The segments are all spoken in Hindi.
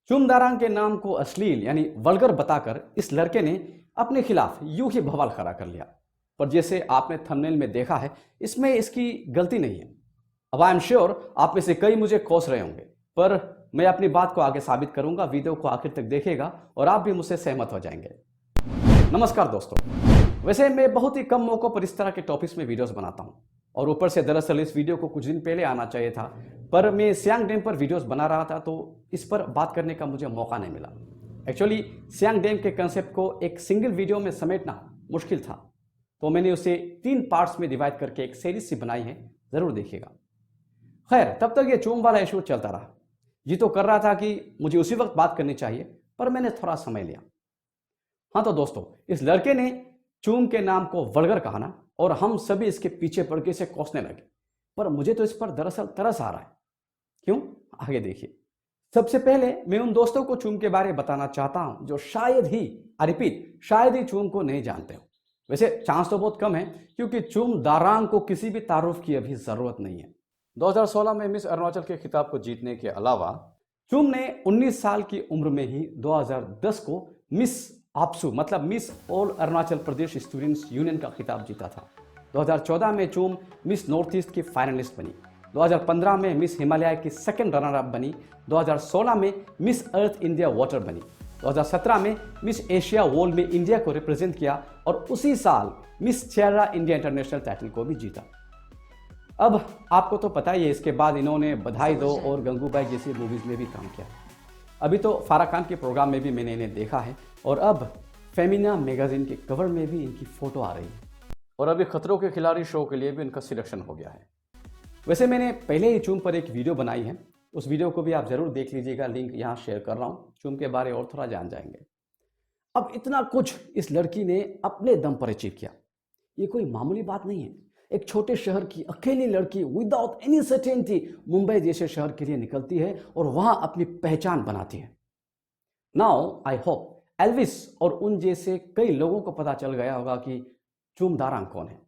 चुमदारांग के नाम को अश्लील यानी वल्गर बताकर इस लड़के ने अपने खिलाफ यूं ही बवाल खड़ा कर लिया। पर जैसे आपने थंबनेल में देखा है, इसमें इसकी गलती नहीं है। अब आई एम श्योर आप में से कई मुझे कोस रहे होंगे, पर मैं अपनी बात को आगे साबित करूंगा। वीडियो को आखिर तक देखिएगा और आप भी मुझसे सहमत हो जाएंगे। नमस्कार दोस्तों, वैसे मैं बहुत ही कम मौकों पर इस तरह के टॉपिक्स में वीडियोस बनाता हूं और ऊपर से दरअसल इस वीडियो को कुछ दिन पहले आना चाहिए था, पर मैं सियांग डैम पर वीडियोस बना रहा था तो इस पर बात करने का मुझे मौका नहीं मिला। एक्चुअली सियांग डैम के कंसेप्ट को एक सिंगल वीडियो में समेटना मुश्किल था, तो मैंने उसे 3 पार्ट्स में डिवाइड करके एक सीरीज सी बनाई है, जरूर देखिएगा। खैर, तब तक ये चूम वाला इशू चलता रहा। जी तो कर रहा था कि मुझे उसी वक्त बात करनी चाहिए, पर मैंने थोड़ा समय लिया। हाँ तो दोस्तों, इस लड़के ने चूम के नाम को वल्गर कहा ना, और हम सभी इसके पीछे पड़ के इसे कोसने लगे। पर मुझे तो इस पर दरअसल तरस आ रहा है। क्यों? आगे देखिए। सबसे पहले मैं उन दोस्तों को चूम के बारे में बताना चाहता हूं जो शायद ही, आई रिपीट, शायद ही चूम को नहीं जानते हो। वैसे चांस तो बहुत कम है, क्योंकि चूम दारांग को किसी भी तारुफ की अभी जरूरत नहीं है। 2016 में मिस अरुणाचल के खिताब को जीतने के अलावा चूम ने 19 साल की उम्र में ही 2010 को मिस आपसू मतलब miss all Arunachal Pradesh students union का खिताब जीता था। 2014 में चूम मिस नॉर्थ ईस्ट की फाइनलिस्ट बनी। 2015 में मिस हिमालय की सेकंड रनर अप बनी। 2016 में मिस अर्थ इंडिया वाटर बनी। 2017 में मिस एशिया वर्ल्ड में इंडिया को रिप्रेजेंट किया और उसी साल मिस चेहरा इंडिया इंटरनेशनल टाइटल को भी जीता। अब आपको तो पता ही है, इसके बाद इन्होंने बधाई दो और गंगूबाई जैसी मूवीज में भी काम किया। अभी तो फारा खान के प्रोग्राम में भी मैंने इन्हें देखा है और अब फेमिना मैगजीन के कवर में भी इनकी फोटो आ रही है और अभी खतरों के खिलाड़ी शो के लिए भी इनका सिलेक्शन हो गया है। वैसे मैंने पहले ही चूम पर एक वीडियो बनाई है, उस वीडियो को भी आप जरूर देख लीजिएगा, लिंक यहाँ शेयर कर रहा हूँ। चूम के बारे और थोड़ा जान जाएंगे। अब इतना कुछ इस लड़की ने अपने दम पर अचीव किया, ये कोई मामूली बात नहीं है। एक छोटे शहर की अकेली लड़की विदाउट एनी सर्टेनिटी मुंबई जैसे शहर के लिए निकलती है और वहां अपनी पहचान बनाती है। नाउ आई होप एल्विस और उन जैसे कई लोगों को पता चल गया होगा कि चूम दारांग कौन है।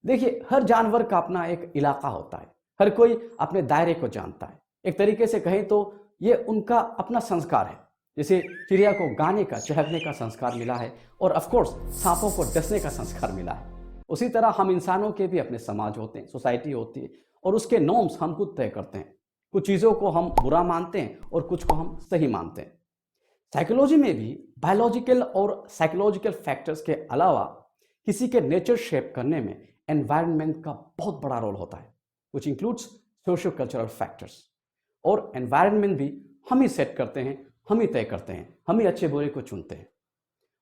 देखिए, हर जानवर का अपना एक इलाका होता है, हर कोई अपने दायरे को जानता है। एक तरीके से कहें तो ये उनका अपना संस्कार है। जैसे चिड़िया को गाने का, चहकने का संस्कार मिला है और ऑफकोर्स सांपों को डसने का संस्कार मिला है, उसी तरह हम इंसानों के भी अपने समाज होते हैं, सोसाइटी होती है और उसके नॉर्म्स हम खुद तय करते हैं। कुछ चीज़ों को हम बुरा मानते हैं और कुछ को हम सही मानते हैं। साइकोलॉजी में भी बायोलॉजिकल और साइकोलॉजिकल फैक्टर्स के अलावा किसी के नेचर शेप करने में एनवायरनमेंट का बहुत बड़ा रोल होता है, which includes socio cultural factors. और एनवायरनमेंट भी हम ही सेट करते हैं, हम ही तय करते हैं, हम ही अच्छे बुरे को चुनते हैं।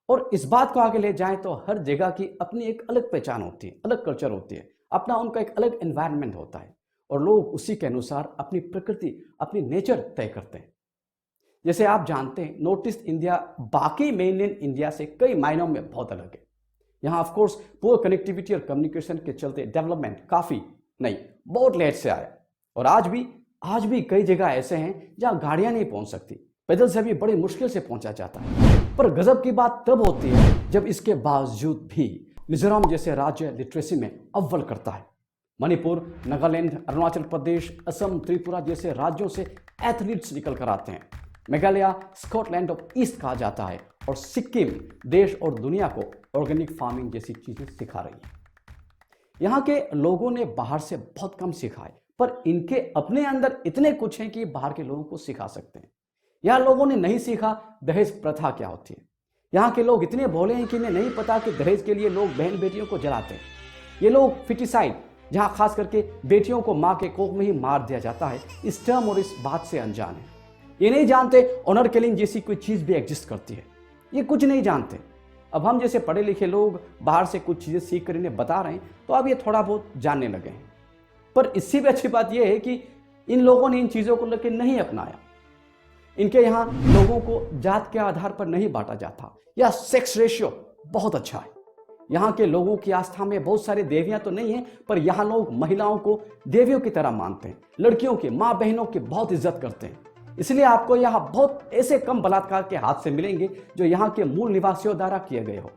और इस बात को आगे ले जाएं तो हर जगह की अपनी एक अलग पहचान होती है, अलग कल्चर होती है, अपना उनका एक अलग एनवायरनमेंट होता है और लोग उसी के अनुसार अपनी प्रकृति, अपनी नेचर तय करते हैं। जैसे आप जानते हैं, नॉर्थ ईस्ट इंडिया बाकी मेनलैंड इंडिया से कई मायनों में बहुत अलग है। यहाँ ऑफकोर्स पुअर कनेक्टिविटी और कम्युनिकेशन के चलते डेवलपमेंट काफ़ी नहीं, बहुत लेट से आया और आज भी कई जगह ऐसे हैं जहाँ गाड़ियाँ नहीं पहुँच सकती, पैदल से भी बड़ी मुश्किल से पहुँचा जाता है। पर गजब की बात तब होती है जब इसके बावजूद भी मिजोरम जैसे राज्य लिटरेसी में अव्वल करता है। मणिपुर, नागालैंड, अरुणाचल प्रदेश, असम, त्रिपुरा जैसे राज्यों से एथलीट्स निकल कर आते हैं। मेघालय स्कॉटलैंड ऑफ ईस्ट कहा जाता है और सिक्किम देश और दुनिया को ऑर्गेनिक फार्मिंग जैसी चीजें सिखा रही है। यहाँ के लोगों ने बाहर से बहुत कम सीखा है, पर इनके अपने अंदर इतने कुछ हैं कि बाहर के लोगों को सिखा सकते हैं। यहाँ लोगों ने नहीं सीखा दहेज प्रथा क्या होती है। यहाँ के लोग इतने भोले हैं कि इन्हें नहीं पता कि दहेज के लिए लोग बहन बेटियों को जलाते हैं। ये लोग फिटिसाइड, जहाँ खास करके बेटियों को माँ के कोख में ही मार दिया जाता है, इस टर्म और इस बात से अनजान है। ये नहीं जानते ऑनर किलिंग जैसी कोई चीज़ भी एग्जिस्ट करती है, ये कुछ नहीं जानते। अब हम जैसे पढ़े लिखे लोग बाहर से कुछ चीज़ें सीख कर इन्हें बता रहे हैं, तो अब ये थोड़ा बहुत जानने लगे हैं। पर इससे भी अच्छी बात यह है कि इन लोगों ने इन चीज़ों को लेकर नहीं अपनाया। इनके यहाँ लोगों को जात के आधार पर नहीं बांटा जाता, या सेक्स रेशियो बहुत अच्छा है। यहाँ के लोगों की आस्था में बहुत सारी देवियां तो नहीं है, पर यहाँ लोग महिलाओं को देवियों की तरह मानते हैं, लड़कियों की, माँ बहनों की बहुत इज्जत करते हैं। इसलिए आपको यहाँ बहुत ऐसे कम बलात्कार के हादसे मिलेंगे जो यहाँ के मूल निवासियों द्वारा किए गए हो।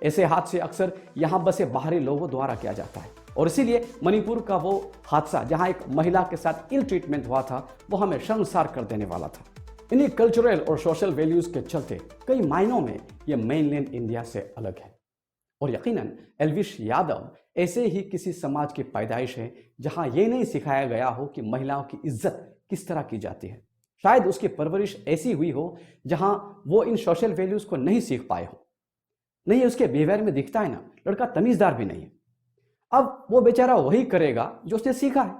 ऐसे हादसे अक्सर यहाँ बसे बाहरी लोगों द्वारा किया जाता है और इसीलिए मणिपुर का वो हादसा जहां एक महिला के साथ इल ट्रीटमेंट हुआ था, वो हमें शर्मसार कर देने वाला था। इन्हीं कल्चरल और सोशल वैल्यूज के चलते कई मायनों में ये मेनलैंड इंडिया से अलग है। और यकीनन एल्विश यादव ऐसे ही किसी समाज की पैदाइश है जहां ये नहीं सिखाया गया हो कि महिलाओं की इज्जत किस तरह की जाती है। शायद उसकी परवरिश ऐसी हुई हो जहां वो इन सोशल वैल्यूज को नहीं सीख पाए हो। नहीं, उसके बिहेवियर में दिखता है ना, लड़का तमीजदार भी नहीं है। अब वो बेचारा वही करेगा जो उसने सीखा है।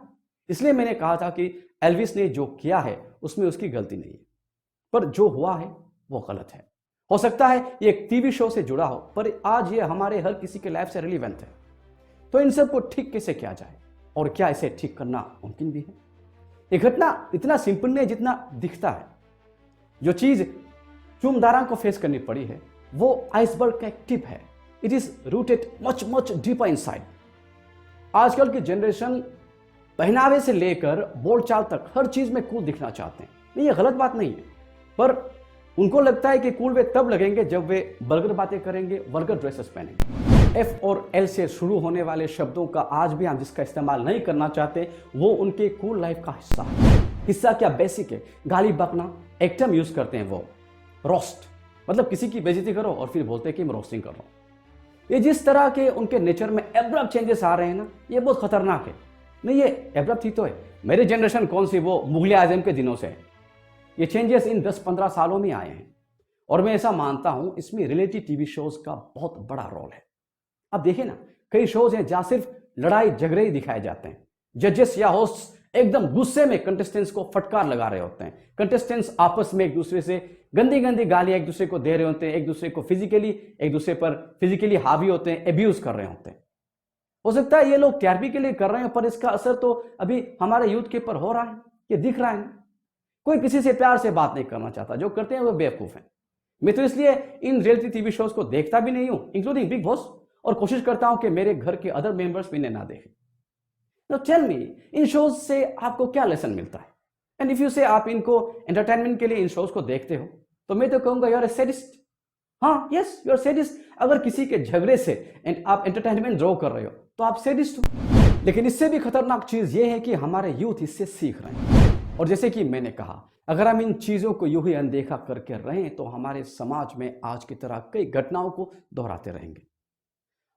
इसलिए मैंने कहा था कि एल्विस ने जो किया है उसमें उसकी गलती नहीं है, पर जो हुआ है वो गलत है। हो सकता है ये एक टीवी शो से जुड़ा हो, पर आज ये हमारे हर किसी के लाइफ से रिलेवेंट है। तो इन सब को ठीक कैसे किया जाए और क्या इसे ठीक करना मुमकिन भी है? ये घटना इतना सिंपल नहीं जितना दिखता है। जो चीज चूमदारा को फेस करनी पड़ी है वो आइसबर्ग का एक टिप है। It is rooted much much deeper inside. आजकल की जनरेशन पहनावे से लेकर बोलचाल तक हर चीज में कूल दिखना चाहते हैं। नहीं, ये गलत बात नहीं है, पर उनको लगता है कि कूल वे तब लगेंगे जब वे वल्गर बातें करेंगे, वल्गर ड्रेसेस पहनेंगे। एफ और एल से शुरू होने वाले शब्दों का आज भी हम जिसका इस्तेमाल नहीं करना चाहते वो उनके कूल लाइफ का हिस्सा है। हिस्सा क्या, बेसिक है। गाली बकना एक टर्म यूज करते हैं वो, रोस्ट, मतलब किसी की बेइज्जती करो और फिर बोलते हैं कि मैं रोस्टिंग कर रहा हूं। ये जिस तरह के उनके नेचर में एब्रप्ट चेंजेस आ रहे हैं ना, ये बहुत खतरनाक है। नहीं, ये एब्रप्ट ही तो है। मेरी जनरेशन कौन सी, वो मुगल आजम के दिनों से है। ये चेंजेस इन 10-15 सालों में आए हैं और मैं ऐसा मानता हूं इसमें रियलिटी टीवी शोज का बहुत बड़ा रोल है। अब देखिए ना, कई शोज हैं जहां सिर्फ लड़ाई झगड़े ही दिखाए जाते हैं। जजेस या होस्ट एकदम गुस्से में कंटेस्टेंट्स को फटकार लगा रहे होते हैं। कंटेस्टेंट्स आपस में एक दूसरे से गंदी गंदी गालियां एक दूसरे को दे रहे होते हैं, एक दूसरे को एक दूसरे पर फिजिकली हावी होते हैं, एब्यूज कर रहे होते हैं। हो सकता है ये लोग टीआरपी के लिए कर रहे हैं, पर इसका असर तो अभी हमारे यूथ के ऊपर हो रहा है, ये दिख रहा है। कोई किसी से प्यार से बात नहीं करना चाहता, जो करते हैं वो बेवकूफ हैं। मैं तो इसलिए इन रियलिटी टीवी शोज को देखता भी नहीं हूं, इंक्लूडिंग बिग बॉस, और कोशिश करता हूं कि मेरे घर के अदर मेंबर्स भी इन्हें ना देखें। तो टेल मी, इन शोज से आपको क्या लेसन मिलता है? एंड इफ यू से आप इनको एंटरटेनमेंट के लिए इन शोज को देखते हो तो मैं तो कहूंगा यू आर ए सैडिस्ट। हाँ, यस, यू आर सैडिस्ट। अगर किसी के झगड़े से आप एंटरटेनमेंट ड्रॉ कर रहे हो तो आप सैडिस्ट हो। लेकिन इससे भी खतरनाक चीज यह है कि हमारे यूथ इससे सीख रहे हैं। और जैसे कि मैंने कहा, अगर हम इन चीजों को यूं ही अनदेखा करके रहें तो हमारे समाज में आज की तरह कई घटनाओं को दोहराते रहेंगे।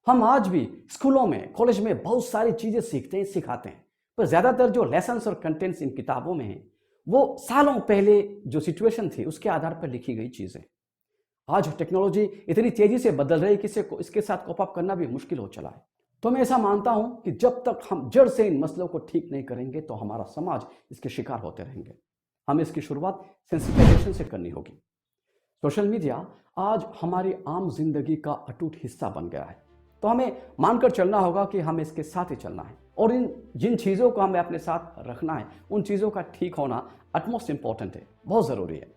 हम आज भी स्कूलों में, कॉलेज में बहुत सारी चीजें सीखते हैं, सिखाते हैं, पर ज्यादातर जो लेसन्स और कंटेंट्स इन किताबों में हैं वो सालों पहले जो सिचुएशन थी उसके आधार पर लिखी गई चीजें। आज टेक्नोलॉजी इतनी तेजी से बदल रही है कि इसके साथ कोप अप करना भी मुश्किल हो चला है। तो मैं ऐसा मानता हूं कि जब तक हम जड़ से इन मसलों को ठीक नहीं करेंगे तो हमारा समाज इसके शिकार होते रहेंगे। हमें इसकी शुरुआत सेंसिटाइजेशन से करनी होगी। सोशल मीडिया आज हमारी आम जिंदगी का अटूट हिस्सा बन गया है, तो हमें मानकर चलना होगा कि हमें इसके साथ ही चलना है और जिन चीज़ों को हमें अपने साथ रखना है उन चीज़ों का ठीक होना अटमोस्ट इंपॉर्टेंट है, बहुत ज़रूरी है।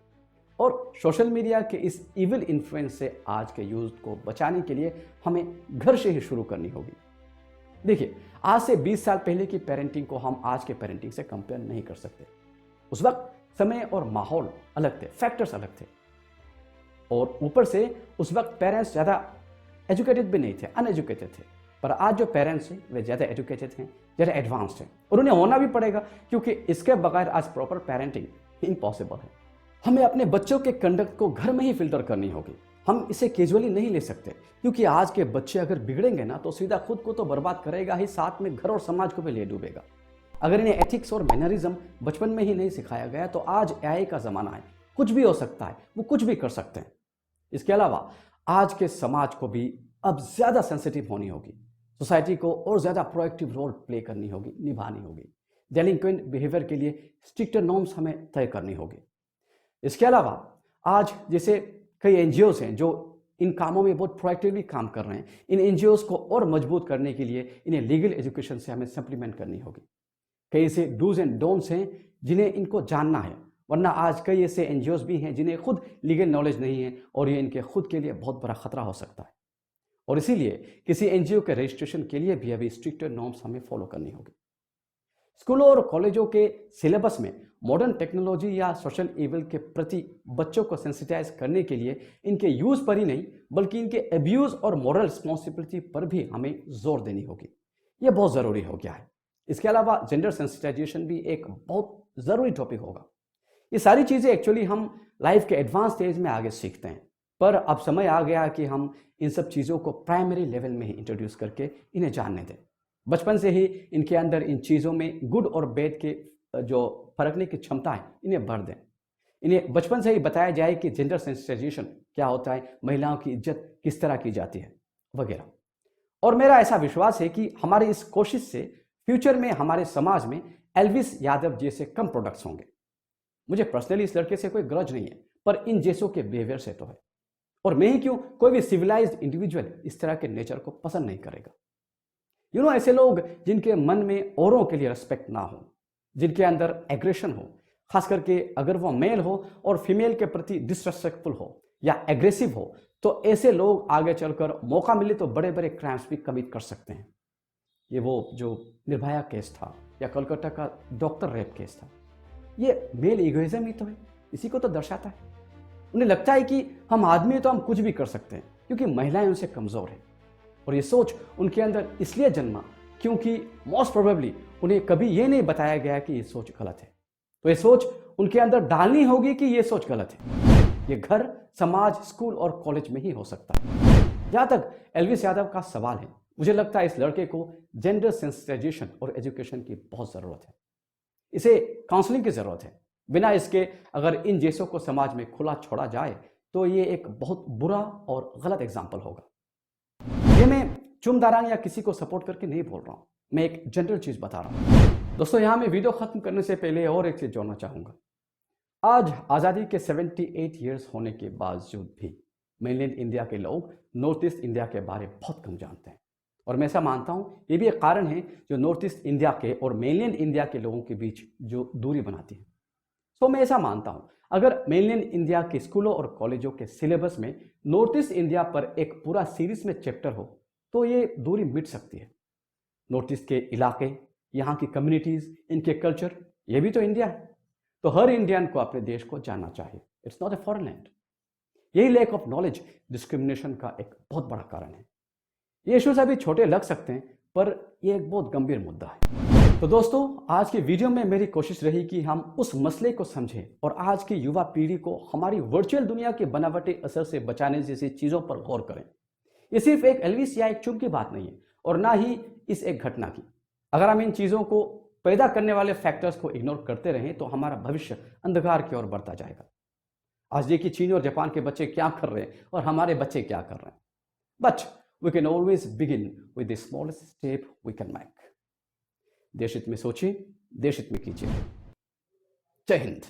और सोशल मीडिया के इस इविल इन्फ्लुएंस से आज के यूथ को बचाने के लिए हमें घर से ही शुरू करनी होगी। देखिए, आज से 20 साल पहले की पेरेंटिंग को हम आज के पेरेंटिंग से कंपेयर नहीं कर सकते। उस वक्त समय और माहौल अलग थे, फैक्टर्स अलग थे, और ऊपर से उस वक्त पेरेंट्स ज़्यादा एजुकेटेड भी नहीं थे, अनएजुकेटेड थे। पर आज जो पेरेंट्स हैं वे ज़्यादा एजुकेटेड हैं, ज़्यादा एडवांस्ड हैं, और उन्हें होना भी पड़ेगा क्योंकि इसके बगैर आज प्रॉपर पेरेंटिंग इम्पॉसिबल है। हमें अपने बच्चों के कंडक्ट को घर में ही फिल्टर करनी होगी। हम इसे कैजुअली नहीं ले सकते, क्योंकि आज के बच्चे अगर बिगड़ेंगे ना तो सीधा खुद को तो बर्बाद करेगा ही, साथ में घर और समाज को भी ले डूबेगा। अगर इन्हें एथिक्स और मैनरिज्म बचपन में ही नहीं सिखाया गया तो आज एआई का ज़माना है, कुछ भी हो सकता है, वो कुछ भी कर सकते हैं। इसके अलावा आज के समाज को भी अब ज़्यादा सेंसिटिव होनी होगी। सोसाइटी को और ज़्यादा प्रोएक्टिव रोल प्ले करनी होगी, निभानी होगी। डेलिंक्वेंट बिहेवियर के लिए स्ट्रिक्टर नॉर्म्स हमें तय करनी होगी। इसके अलावा आज जैसे कई एनजीओज हैं जो इन कामों में बहुत प्रोएक्टिवली काम कर रहे हैं, इन एनजीओज को और मजबूत करने के लिए इन्हें लीगल एजुकेशन से हमें सप्लीमेंट करनी होगी। कई ऐसे डूज एंड डोंट्स हैं जिन्हें इनको जानना है, वरना आज कई ऐसे एनजीओज भी हैं जिन्हें खुद लीगल नॉलेज नहीं है और ये इनके खुद के लिए बहुत बड़ा खतरा हो सकता है। और इसीलिए किसी एनजीओ के रजिस्ट्रेशन के लिए भी अभी स्ट्रिक्टर नॉर्म्स हमें फॉलो करनी होगी। स्कूलों और कॉलेजों के सिलेबस में मॉडर्न टेक्नोलॉजी या सोशल इविल के प्रति बच्चों को सेंसिटाइज करने के लिए इनके यूज पर ही नहीं बल्कि इनके अब्यूज और मॉरल रिस्पॉन्सिबिलिटी पर भी हमें जोर देनी होगी। यह बहुत ज़रूरी हो गया है। इसके अलावा जेंडर सेंसिटाइजेशन भी एक बहुत ज़रूरी टॉपिक होगा। ये सारी चीज़ें एक्चुअली हम लाइफ के एडवांस स्टेज में आगे सीखते हैं, पर अब समय आ गया कि हम इन सब चीज़ों को प्राइमरी लेवल में ही इंट्रोड्यूस करके इन्हें जानने दें। बचपन से ही इनके अंदर इन चीज़ों में गुड और बैड के जो परखने की क्षमता है इन्हें भर दें। इन्हें बचपन से ही बताया जाए कि जेंडर सेंसिटाइजेशन क्या होता है, महिलाओं की इज्जत किस तरह की जाती है वगैरह। और मेरा ऐसा विश्वास है कि हमारी इस कोशिश से फ्यूचर में हमारे समाज में एल्विस यादव जैसे कम प्रोडक्ट्स होंगे। मुझे पर्सनली इस लड़के से कोई ग्रज नहीं है, पर इन जैसों के बिहेवियर से तो है। और मैं ही क्यों, कोई भी सिविलाइज्ड इंडिविजुअल इस तरह के नेचर को पसंद नहीं करेगा। ऐसे लोग जिनके मन में औरों के लिए रिस्पेक्ट ना हो, जिनके अंदर एग्रेशन हो, खास करके अगर वो मेल हो और फीमेल के प्रति डिसरेस्पेक्टफुल हो या एग्रेसिव हो, तो ऐसे लोग आगे चलकर मौका मिले तो बड़े बड़े क्राइम्स भी कमिट कर सकते हैं। ये वो जो निर्भया केस था या कोलकाता का डॉक्टर रेप केस था, ये मेल इगोइज्म ही तो है, इसी को तो दर्शाता है। उन्हें लगता है कि हम आदमी हैं तो हम कुछ भी कर सकते हैं क्योंकि महिलाएं उनसे कमज़ोर हैं। और ये सोच उनके अंदर इसलिए जन्मा क्योंकि मोस्ट प्रोबेबली उन्हें कभी ये नहीं बताया गया कि ये सोच गलत है। तो ये सोच उनके अंदर डालनी होगी कि ये सोच गलत है। ये घर, समाज, स्कूल और कॉलेज में ही हो सकता है। जहाँ तक एल्विस यादव का सवाल है, मुझे लगता है इस लड़के को जेंडर सेंसिटाइजेशन और एजुकेशन की बहुत ज़रूरत है। इसे काउंसलिंग की ज़रूरत है। बिना इसके अगर इन जैसों को समाज में खुला छोड़ा जाए तो ये एक बहुत बुरा और गलत एग्जाम्पल होगा। ये मैं चुमदारांग या किसी को सपोर्ट करके नहीं बोल रहा हूँ, मैं एक जनरल चीज़ बता रहा हूँ। दोस्तों, यहाँ मैं वीडियो ख़त्म करने से पहले और एक चीज़ जोड़ना चाहूँगा। आज आज़ादी के 78 ईयर्स होने के बावजूद भी मेनलैंड इंडिया के लोग नॉर्थ ईस्ट इंडिया के बारे में बहुत कम जानते हैं। और मैं ऐसा मानता हूँ ये भी एक कारण है जो नॉर्थ ईस्ट इंडिया के और मेनलैंड इंडिया के लोगों के बीच जो दूरी बनाती है। तो मैं ऐसा मानता हूँ अगर मेनलैंड इंडिया के स्कूलों और कॉलेजों के सिलेबस में नॉर्थ ईस्ट इंडिया पर एक पूरा सीरीज में चैप्टर हो तो ये दूरी मिट सकती है। नॉर्थ ईस्ट के इलाके, यहाँ की कम्युनिटीज़, इनके कल्चर, ये भी तो इंडिया है। तो हर इंडियन को अपने देश को जानना चाहिए। It's not a foreign land. यही लैक ऑफ नॉलेज डिस्क्रिमिनेशन का एक बहुत बड़ा कारण है। ये इश्यूज अभी छोटे लग सकते हैं पर यह एक बहुत गंभीर मुद्दा है। तो दोस्तों, आज की वीडियो में मेरी कोशिश रही कि हम उस मसले को समझें और आज की युवा पीढ़ी को हमारी वर्चुअल दुनिया के बनावटी असर से बचाने जैसी चीज़ों पर गौर करें। ये सिर्फ एक एल्विस या एक चुप की बात नहीं है और ना ही इस एक घटना की। अगर हम इन चीज़ों को पैदा करने वाले फैक्टर्स को इग्नोर करते रहें तो हमारा भविष्य अंधकार की ओर बढ़ता जाएगा। आज देखिए चीन और जापान के बच्चे क्या कर रहे हैं और हमारे बच्चे क्या कर रहे हैं। But we can always begin with the smallest step we can make. देश हित में सोचिए, देश हित में कीजिए। जय हिंद।